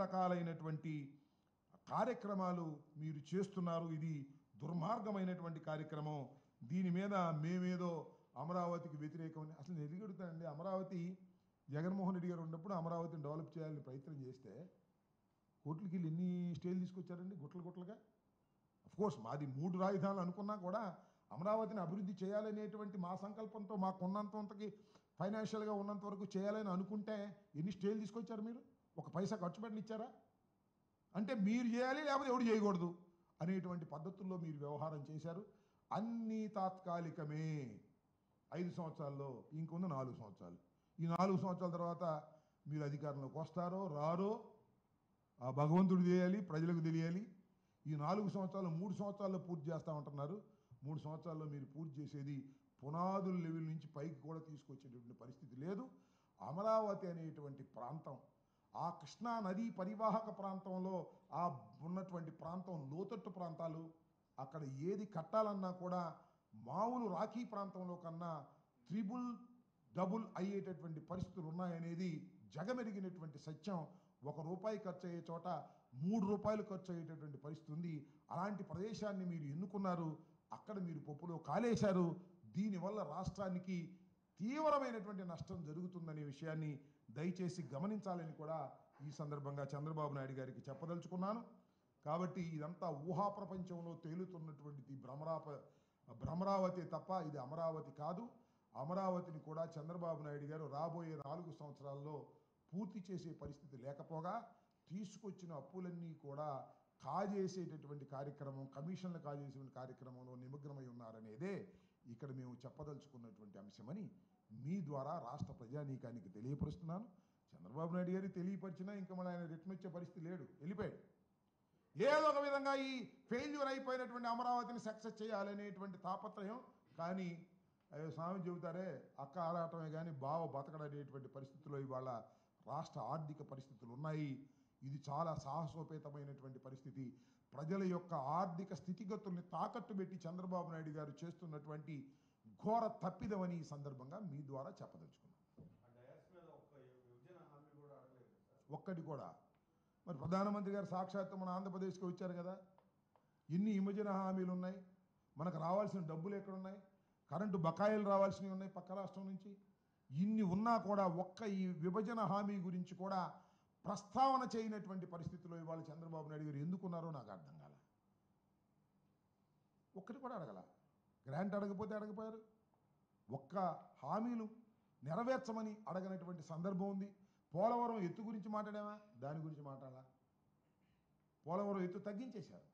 రకాలైనటువంటి కార్యక్రమాలు మీరు చేస్తున్నారు. ఇది దుర్మార్గమైనటువంటి కార్యక్రమం. దీని మీద మేమేదో అమరావతికి వ్యతిరేకమని అసలు నేను ఎదుగుతానండి. అమరావతి జగన్మోహన్ రెడ్డి గారు ఉన్నప్పుడు అమరావతిని డెవలప్ చేయాలని ప్రయత్నం చేస్తే కోట్లకి వెళ్ళి ఎన్ని స్టేలు తీసుకొచ్చారండి గుట్లుగా. కోర్స్ మాది 3 రాజధానులు అనుకున్నా కూడా అమరావతిని అభివృద్ధి చేయాలనేటువంటి మా సంకల్పంతో మాకున్నంతకి ఫైనాన్షియల్గా ఉన్నంత వరకు చేయాలని అనుకుంటే ఎన్ని స్టేలు తీసుకొచ్చారు మీరు? ఒక పైసా ఖర్చు పెట్టనిచ్చారా? అంటే మీరు చేయాలి లేకపోతే ఎవడు చేయకూడదు అనేటువంటి పద్ధతుల్లో మీరు వ్యవహారం చేశారు. అన్నీ తాత్కాలికమే. 5 సంవత్సరాల్లో ఇంకొన్న 4 సంవత్సరాలు. ఈ 4 సంవత్సరాల తర్వాత మీరు అధికారంలోకి వస్తారో రారో ఆ భగవంతుడు చేయాలి, ప్రజలకు తెలియాలి. ఈ 4 సంవత్సరాలు 3 సంవత్సరాల్లో పూర్తి చేస్తామంటున్నారు. 3 సంవత్సరాల్లో మీరు పూర్తి చేసేది పునాదుల లెవెల్ నుంచి పైకి కూడా తీసుకొచ్చేటువంటి పరిస్థితి లేదు. అమరావతి అనేటువంటి ప్రాంతం ఆ కృష్ణా నదీ పరివాహక ప్రాంతంలో ఆ ఉన్నటువంటి ప్రాంతం లోతట్టు ప్రాంతాలు. అక్కడ ఏది కట్టాలన్నా కూడా మామూలు రాఖీ ప్రాంతంలో కన్నా త్రిబుల్ డబుల్ అయ్యేటటువంటి పరిస్థితులు ఉన్నాయనేది జగమెరిగినటువంటి సత్యం. ₹1 ఖర్చు అయ్యే చోట ₹3 ఖర్చు అయ్యేటటువంటి పరిస్థితి ఉంది. అలాంటి ప్రదేశాన్ని మీరు ఎన్నుకున్నారు. అక్కడ మీరు పప్పులో కాలేశారు. దీనివల్ల రాష్ట్రానికి తీవ్రమైనటువంటి నష్టం జరుగుతుందనే విషయాన్ని దయచేసి గమనించాలని కూడా ఈ సందర్భంగా చంద్రబాబు నాయుడు గారికి చెప్పదలుచుకున్నాను. కాబట్టి ఇదంతా ఊహా ప్రపంచంలో తేలుతున్నటువంటిది భ్రమరావతి తప్ప ఇది అమరావతి కాదు. అమరావతిని కూడా చంద్రబాబు నాయుడు గారు రాబోయే 4 సంవత్సరాల్లో పూర్తి చేసే పరిస్థితి లేకపోగా తీసుకొచ్చిన అప్పులన్నీ కూడా కాజేసేటటువంటి కార్యక్రమం, కమిషన్లు కాజేసేటువంటి కార్యక్రమంలో నిమగ్నమై ఉన్నారనేదే ఇక్కడ మేము చెప్పదలుచుకున్నటువంటి అంశమని మీ ద్వారా రాష్ట్ర ప్రజానీకానికి తెలియపరుస్తున్నాను. చంద్రబాబు నాయుడు గారికి తెలియపరిచినా ఇంకా మళ్ళీ ఆయన రిటర్న్ వచ్చే పరిస్థితి లేడు, వెళ్ళిపోయాడు. ఏదో ఒక విధంగా ఈ ఫెయిల్యూర్ అయిపోయినటువంటి అమరావతిని సక్సెస్ చేయాలనేటువంటి తాపత్రయం. కానీ స్వామి చెబుతారే అక్క ఆరాటమే కానీ బావ బతకడనేటువంటి పరిస్థితుల్లో ఇవాళ రాష్ట్ర ఆర్థిక పరిస్థితులు ఉన్నాయి. ఇది చాలా సాహసోపేతమైనటువంటి పరిస్థితి. ప్రజల యొక్క ఆర్థిక స్థితిగతుల్ని తాకట్టు పెట్టి చంద్రబాబు నాయుడు గారు చేస్తున్నటువంటి ఘోర తప్పిదమని ఈ సందర్భంగా మీ ద్వారా చెప్పదలుచుకున్నాను. ఒక్కటి కూడా మరి ప్రధానమంత్రి గారు సాక్షాత్తు మన ఆంధ్రప్రదేశ్కి వచ్చారు కదా. ఎన్ని విభజన హామీలు ఉన్నాయి, మనకు రావాల్సిన డబ్బులు ఎక్కడున్నాయి, కరెంటు బకాయిలు రావాల్సినవి ఉన్నాయి పక్క రాష్ట్రం నుంచి. ఇన్ని ఉన్నా కూడా ఒక్క ఈ విభజన హామీ గురించి కూడా ప్రస్తావన చేయనటువంటి పరిస్థితిలో ఇవాళ చంద్రబాబు నాయుడు గారు ఎందుకున్నారో నాకు అర్థం కాల. ఒక్కటి కూడా అడగల. గ్రాంట్ అడగపోతే అడగపోయారు. ఒక్క హామీలు నెరవేర్చమని అడగనటువంటి సందర్భం ఉంది. పోలవరం ఎత్తు గురించి మాట్లాడామా? దాని గురించి మాట్లాడాలా? పోలవరం ఎత్తు తగ్గించేశారు.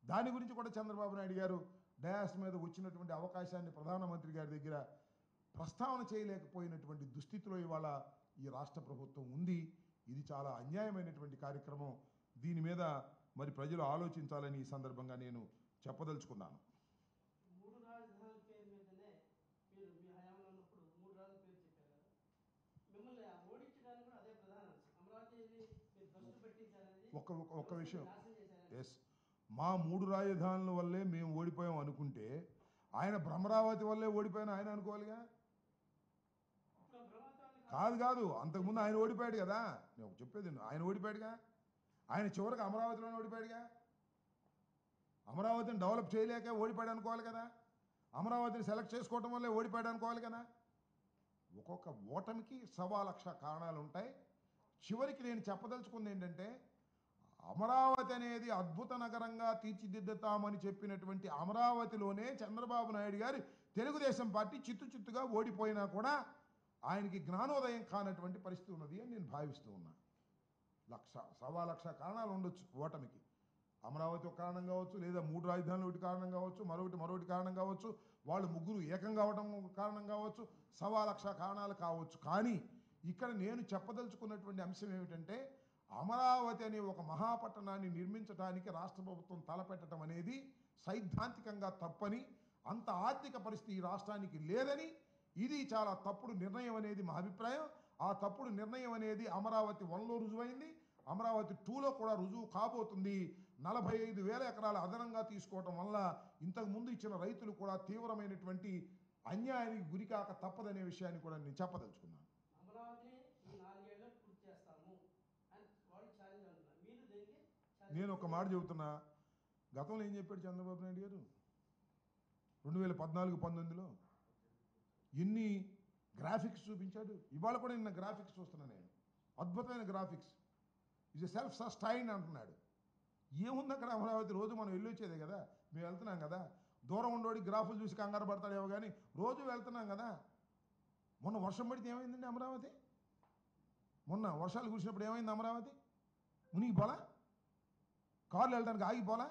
దాని గురించి కూడా చంద్రబాబు నాయుడు గారు డయాస్ మీద వచ్చినటువంటి అవకాశాన్ని ప్రధానమంత్రి గారి దగ్గర ప్రస్తావన చేయలేకపోయినటువంటి దుస్థితిలో ఇవాళ ఈ రాష్ట్ర ప్రభుత్వం ఉంది. ఇది చాలా అన్యాయమైనటువంటి కార్యక్రమం. దీని మీద మరి ప్రజలు ఆలోచించాలని ఈ సందర్భంగా నేను చెప్పదలుచుకున్నాను. ఒక్క విషయం, ఎస్, మా 3 రాజధానుల వల్లే మేము ఓడిపోయాం అనుకుంటే ఆయన భ్రమరావతి వల్లే ఓడిపోయాను ఆయన అనుకోవాలిగా. కాదు, అంతకుముందు ఆయన ఓడిపోయాడు కదా. నేను చెప్పేది ఆయన ఓడిపోయాడుగా. ఆయన చివరికి అమరావతిలోనే ఓడిపోయాడుగా. అమరావతిని డెవలప్ చేయలేక ఓడిపోయాడు అనుకోవాలి కదా. అమరావతిని సెలెక్ట్ చేసుకోవడం వల్లే ఓడిపోయాడు అనుకోవాలి కదా. ఒక్కొక్క ఓటమికి 1,00,000 కారణాలు ఉంటాయి. చివరికి నేను చెప్పదలుచుకుంది ఏంటంటే అమరావతి అనేది అద్భుత నగరంగా తీర్చిదిద్దుతామని చెప్పినటువంటి అమరావతిలోనే చంద్రబాబు నాయుడు గారి తెలుగుదేశం పార్టీ చిత్తుగా ఓడిపోయినా కూడా ఆయనకి జ్ఞానోదయం కానటువంటి పరిస్థితి ఉన్నది అని నేను భావిస్తూ ఉన్నా. 1,00,000 కారణాలు ఉండొచ్చు ఓటమికి. అమరావతి ఒక కారణం కావచ్చు, లేదా 3 రాజధానులు ఒకటి కారణం కావచ్చు, మరొకటి కారణం కావచ్చు, వాళ్ళు ముగ్గురు ఏకం కావడం కారణం కావచ్చు, 1,00,000 కారణాలు కావచ్చు. కానీ ఇక్కడ నేను చెప్పదలుచుకున్నటువంటి అంశం ఏమిటంటే అమరావతి అనే ఒక మహాపట్టణాన్ని నిర్మించడానికి రాష్ట్ర ప్రభుత్వం తలపెట్టడం అనేది సైద్ధాంతికంగా తప్పని, అంత ఆర్థిక పరిస్థితి ఈ రాష్ట్రానికి లేదని, ఇది చాలా తప్పుడు నిర్ణయం అనేది మా అభిప్రాయం. ఆ తప్పుడు నిర్ణయం అనేది అమరావతి 1లో రుజువైంది, అమరావతి 2లో కూడా రుజువు కాబోతుంది. 45,000 ఎకరాల అదనంగా తీసుకోవటం వల్ల ఇంతకుముందు ఇచ్చిన రైతులు కూడా తీవ్రమైనటువంటి అన్యాయానికి గురికాక తప్పదనే విషయాన్ని కూడా నేను చెప్పదలుచుకున్నాను. నేను ఒక మాట చెబుతున్నా, గతంలో ఏం చెప్పాడు చంద్రబాబు నాయుడు గారు 2014-19లో ఎన్ని గ్రాఫిక్స్ చూపించాడు. ఇవాళ కూడా నిన్న గ్రాఫిక్స్ చూస్తున్నా నేను, అద్భుతమైన graphics. Is a self sustain అంటున్నాడు. ఏముంది అక్కడ అమరావతి? రోజు మనం వెళ్ళొచ్చేదే కదా, మేము వెళ్తున్నాం కదా. దూరం ఉండోడి గ్రాఫులు చూసి కంగారు పడతాడేమో కానీ రోజు వెళ్తున్నాం కదా. మొన్న వర్షం పడితే ఏమైందండి అమరావతి? మొన్న వర్షాలు కురిసినప్పుడు ఏమైంది అమరావతి? మునిగిపోలా? కార్లు వెళ్ళడానికి ఆగిపోలా?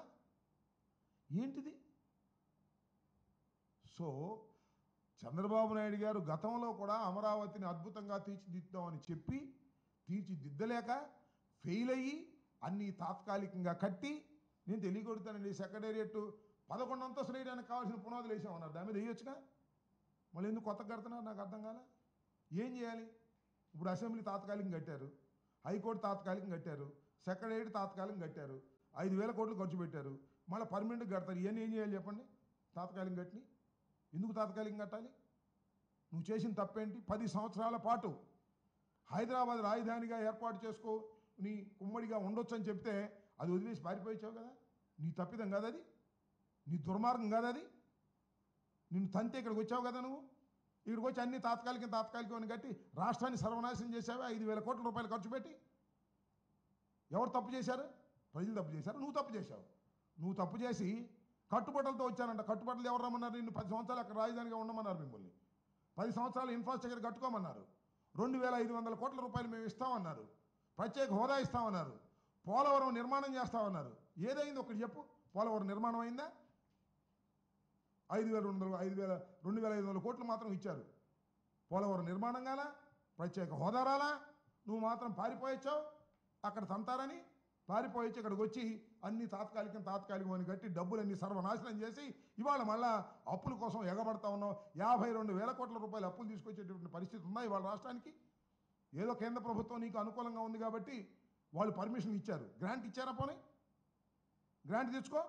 ఏంటిది? సో చంద్రబాబు నాయుడు గారు గతంలో కూడా అమరావతిని అద్భుతంగా తీర్చిదిద్దామని చెప్పి తీర్చిదిద్దలేక ఫెయిల్ అయ్యి అన్నీ తాత్కాలికంగా కట్టి, నేను తెలియకొడతానండి, సెక్రటేరియట్ 11 అంతస్తులు వేయడానికి కావాల్సిన పునాదులు వేసామన్నారు, దాని మీద వేయొచ్చుగా. మళ్ళీ ఎందుకు కొత్తగా కడుతున్నారు నాకు అర్థం కాలే. ఏం చేయాలి ఇప్పుడు? అసెంబ్లీ తాత్కాలికంగా కట్టారు, హైకోర్టు తాత్కాలికంగా కట్టారు, సెక్రటేరియట్ తాత్కాలికంగా కట్టారు, 5,000 కోట్లు ఖర్చు పెట్టారు, మళ్ళీ పర్మనెంట్గా కడతారు. ఇవన్నీ ఏం చేయాలి చెప్పండి? తాత్కాలికంగా కట్టిని ఎందుకు తాత్కాలికంగా కట్టాలి? నువ్వు చేసిన తప్పేంటి? 10 సంవత్సరాల పాటు హైదరాబాద్ రాజధానిగా ఏర్పాటు చేసుకో, నీ ఉమ్మడిగా ఉండొచ్చు అని చెప్తే అది వదిలేసి పారిపోయించావు కదా. నీ తప్పిదం కాదు అది, నీ దుర్మార్గం కాదు అది. నిన్ను తంతే ఇక్కడికి వచ్చావు కదా నువ్వు. ఇక్కడికి వచ్చి అన్ని తాత్కాలికం అని కట్టి రాష్ట్రాన్ని సర్వనాశనం చేసావే 5,000 కోట్ల రూపాయలు ఖర్చు పెట్టి. ఎవరు తప్పు చేశారు? ప్రజలు తప్పు చేశారు, నువ్వు తప్పు చేశావు. నువ్వు తప్పు చేసి కట్టుబట్టలతో వచ్చానంట. కట్టుబట్టలు ఎవరు రమ్మన్నారు? నిన్ను 10 సంవత్సరాలు అక్కడ రాజధానిగా ఉండమన్నారు మిమ్మల్ని. 10 సంవత్సరాలు ఇన్ఫ్రాస్ట్రక్చర్ కట్టుకోమన్నారు. 2,500 కోట్ల రూపాయలు మేము ఇస్తామన్నారు. ప్రత్యేక హోదా ఇస్తామన్నారు. పోలవరం నిర్మాణం చేస్తామన్నారు. ఏదైంది ఒకటి చెప్పు? పోలవరం నిర్మాణం అయిందా? 2,500 కోట్లు మాత్రం ఇచ్చారు. పోలవరం నిర్మాణం కాలా, ప్రత్యేక హోదా రాలా. నువ్వు మాత్రం పారిపోయొచ్చావు. అక్కడ తంతారని పారిపోయొచ్చి ఇక్కడికి వచ్చి అన్ని తాత్కాలికం అని కట్టి డబ్బులన్నీ సర్వనాశనం చేసి ఇవాళ మళ్ళా అప్పుల కోసం ఎగబడతా ఉన్నావు. 52,000 కోట్ల రూపాయలు అప్పులు తీసుకొచ్చేటువంటి పరిస్థితి ఉందా ఇవాళ రాష్ట్రానికి? ఏదో కేంద్ర ప్రభుత్వం నీకు అనుకూలంగా ఉంది కాబట్టి వాళ్ళు పర్మిషన్ ఇచ్చారు. గ్రాంట్ ఇచ్చారా? పోనీ గ్రాంట్ తెచ్చుకో.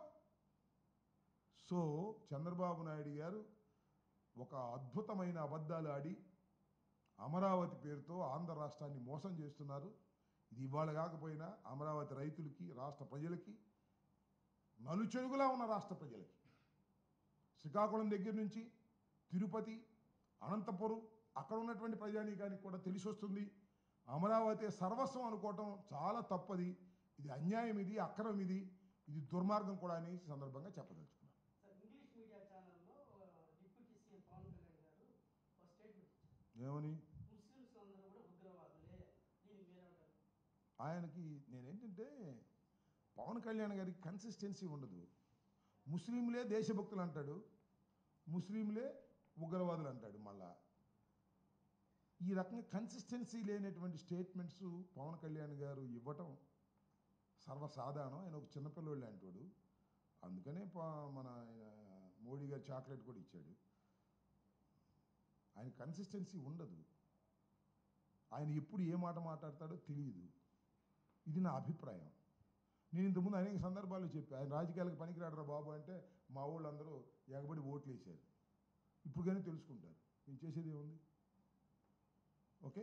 సో చంద్రబాబు నాయుడు గారు ఒక అద్భుతమైన అబద్ధాలు ఆడి అమరావతి పేరుతో ఆంధ్ర రాష్ట్రాన్ని మోసం చేస్తున్నారు. ఇది ఇవాళ కాకపోయినా అమరావతి రైతులకి, రాష్ట్ర ప్రజలకి, నలుచెరుగులా ఉన్న రాష్ట్ర ప్రజలకి, శ్రీకాకుళం దగ్గర నుంచి తిరుపతి, అనంతపురం అక్కడ ఉన్నటువంటి ప్రజానీకానికి కూడా తెలిసి వస్తుంది. అమరావతి సర్వస్వం అనుకోవటం చాలా తప్పది. ఇది అన్యాయం, ఇది అక్రమం, ఇది దుర్మార్గం కూడా అని సందర్భంగా చెప్పదలుచుకున్నాను. ఏమని? ఆయనకి నేనేంటంటే పవన్ కళ్యాణ్ గారికి కన్సిస్టెన్సీ ఉండదు. ముస్లింలే దేశభక్తులు అంటాడు, ముస్లింలే ఉగ్రవాదులు అంటాడు. మళ్ళా ఈ రకంగా కన్సిస్టెన్సీ లేనటువంటి స్టేట్మెంట్స్ పవన్ కళ్యాణ్ గారు ఇవ్వటం సర్వసాధారణం. ఆయన ఒక చిన్నపిల్లోళ్ళు అంటాడు. అందుకనే మన మోడీ గారు చాక్లెట్ కూడా ఇచ్చాడు. ఆయన కన్సిస్టెన్సీ ఉండదు. ఆయన ఎప్పుడు ఏ మాట మాట్లాడతాడో తెలియదు. ఇది నా అభిప్రాయం. నేను ఇంతకుముందు అనేక సందర్భాల్లో చెప్పాను, ఆయన రాజకీయాలకు పనికిరాడరా బాబు అంటే మా వాళ్ళందరూ ఎగబడి ఓట్లు వేశారు. ఇప్పుడు కానీ తెలుసుకుంటారు. నేను చేసేది ఏముంది? ఓకే.